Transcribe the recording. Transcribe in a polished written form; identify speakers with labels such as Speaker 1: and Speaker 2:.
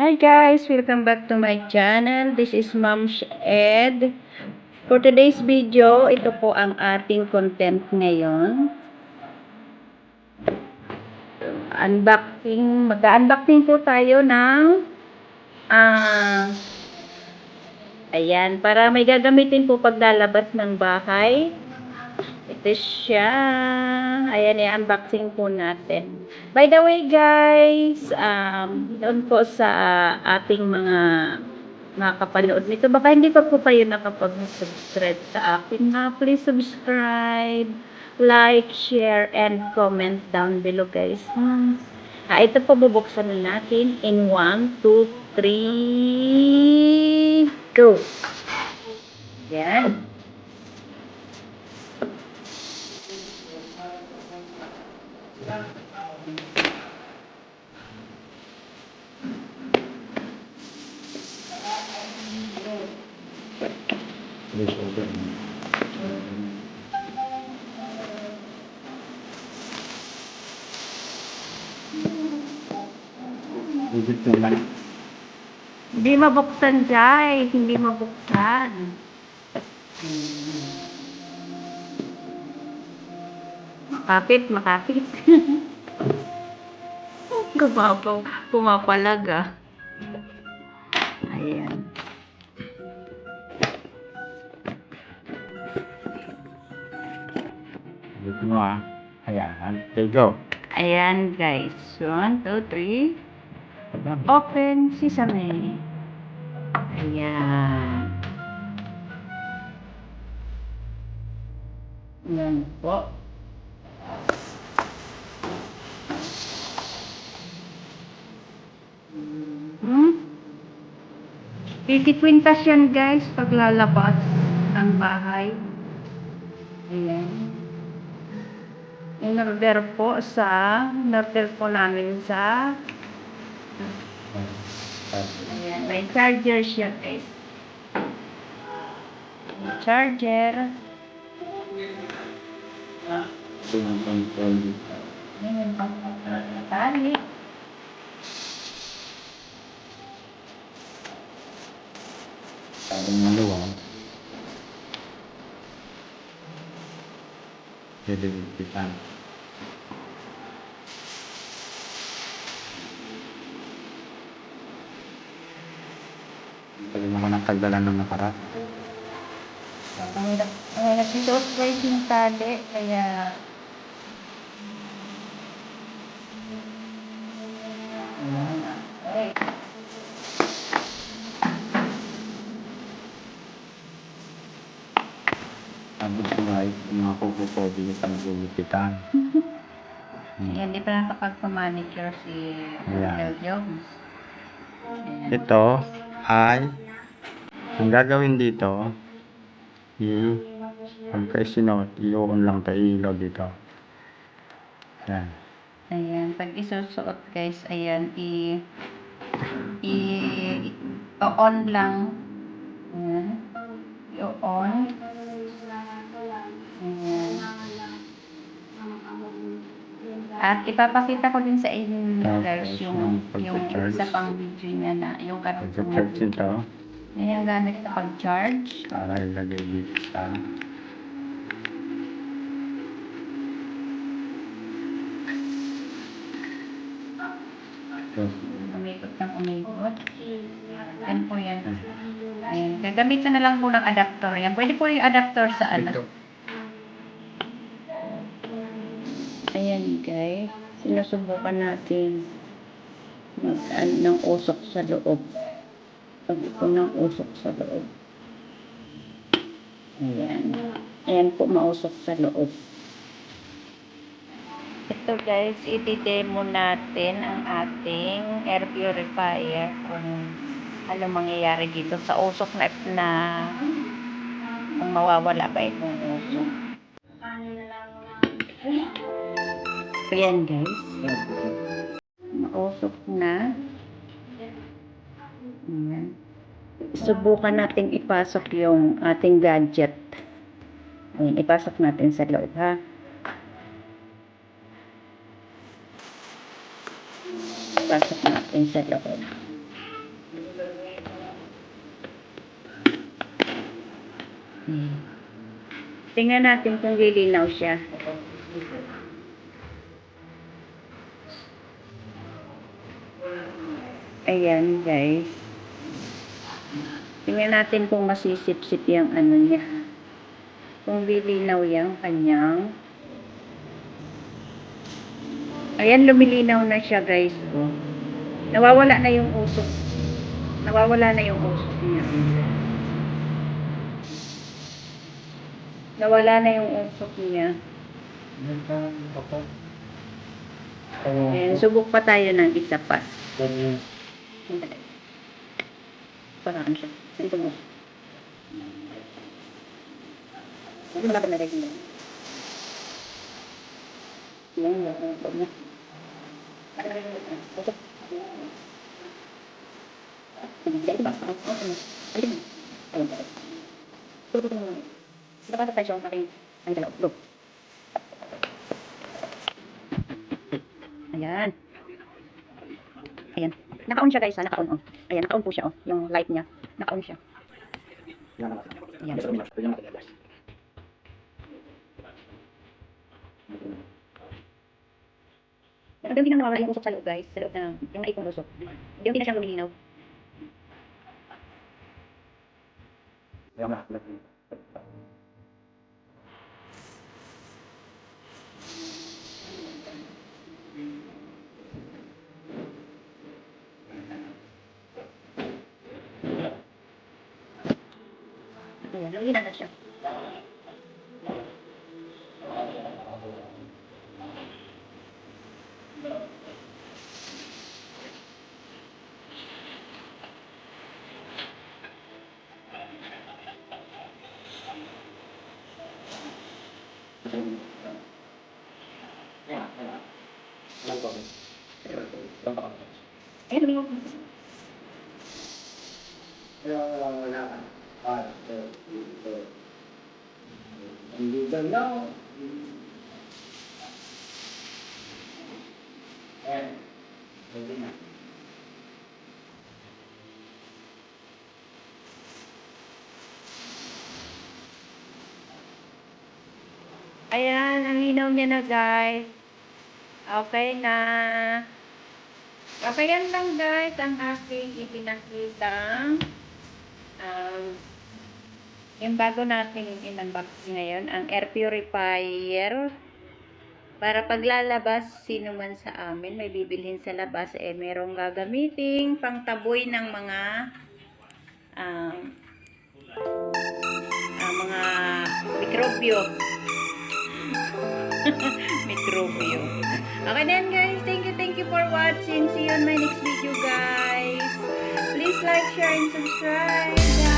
Speaker 1: Hi guys! Welcome back to my channel. This is Ma'am Ed. For today's video, ito po ang ating content ngayon. Unboxing. Mag-unboxing po tayo ng ayan, para may gagamitin po paglalabas ng bahay. Ito siya. Ayan, i-unboxing po natin. By the way, guys, doon po sa ating mga nakapanood nito, baka hindi pa po kayo nakapag-subscribe sa akin na, please subscribe, like, share, and comment down below, guys. Ito po, bubuksan na natin in 1, 2, 3, go! Yan. Hindi mabuksan, Jai. Hindi mabuksan. Makapit. Pumapalaga. Ayan.
Speaker 2: Dito mo Ayan. There you go.
Speaker 1: Ayan, guys. 1, 2, 3. Open sesame. Ayan. Ayan po. Titikwintas yan, guys, paglalabas ng bahay. Ayan. In-order po namin sa ayan, may charger siya, guys. May charger. Ayan, tali.
Speaker 2: Parang maluwang. Pwede bibitan. Pwede naman ang tagdala ng nakaraan.
Speaker 1: Ang nagsuot guys yung tali, kaya
Speaker 2: Sabi ko nga, mga kuko-kobi ang gumipitan.
Speaker 1: ayan, di pa nakapag-manicure si Mel Jones. Ayan.
Speaker 2: Ito ay ang gagawin dito pagka sinuot, i-on lang tayo ilaw dito. Ayan.
Speaker 1: Ayan, pag isusuot guys, ayan, i-on lang. Ayan. I-on. Ayan. At ipapakita ko din sa inyo guys yung isa pang video niya na yung karugtong.
Speaker 2: Pagka-charge nito,
Speaker 1: Ayan, gamit na pag-charge.
Speaker 2: para ilagay dito sa
Speaker 1: Umikot ng umikot. Yan po yan. Ayan, gagamitan na lang po ng adapter yan. Pwede po yung adapter sa ano. Ayan guys, sinusubukan natin mag-ano ng usok sa loob. Pag ito ng usok sa loob. Ayan. Ayan po, mausok sa loob. Ito guys, i-demo natin ang ating air purifier kung ano mangyayari dito sa usok na kung mawawala ba itong usok. Ayan guys. Mausok na. Ayan. Subukan natin ipasok yung ating gadget. Ayan, ipasok natin sa loob ha. Ipasok natin sa loob. Tingnan natin kung lilinaw siya. Ayan, guys. Tingnan natin kung masisip-sip yung ano niya. Kung lilinaw yung kanyang. Ayan, lumilinaw na siya, guys. Oh. Nawawala na yung usok. Nawawala na yung usok niya. Nawala na yung usok niya. Ayan, subok pa tayo ng isa pa. Paraan siya. Dito mo. Hindi mo na rin yun. Yan, yan, yan. Usok. Dito ba? Ayun. Ayun. Tututin mo. Napasok tayo ang aking ang dalaw. Go. Ayan. Ayan. Naka-on siya, guys, ha? Naka-on, oh. Ayan, naka-on po siya, oh. Yung light niya. Naka-on siya. Ayan. Pero hindi na nawawala yung usok sa loob, guys. Sa loob na, yung naipong usok. Hindi na siya lumilinaw. Ayan, lumilinaw na siya. Ayan, lumilinaw. Ayan, ang linaw niya na, guys. Okay na. Okay, yan lang, guys, ang aking ipinakita. Yung bago nating in-unboxing ngayon, ang air purifier. Para paglalabas, sino man sa amin may bibilhin sa labas, merong gagamiting pangtaboy ng mga mikrobyo. Mikrobyo. Okay then, guys. Thank you for watching. See you on my next video, guys. Please like, share, and subscribe.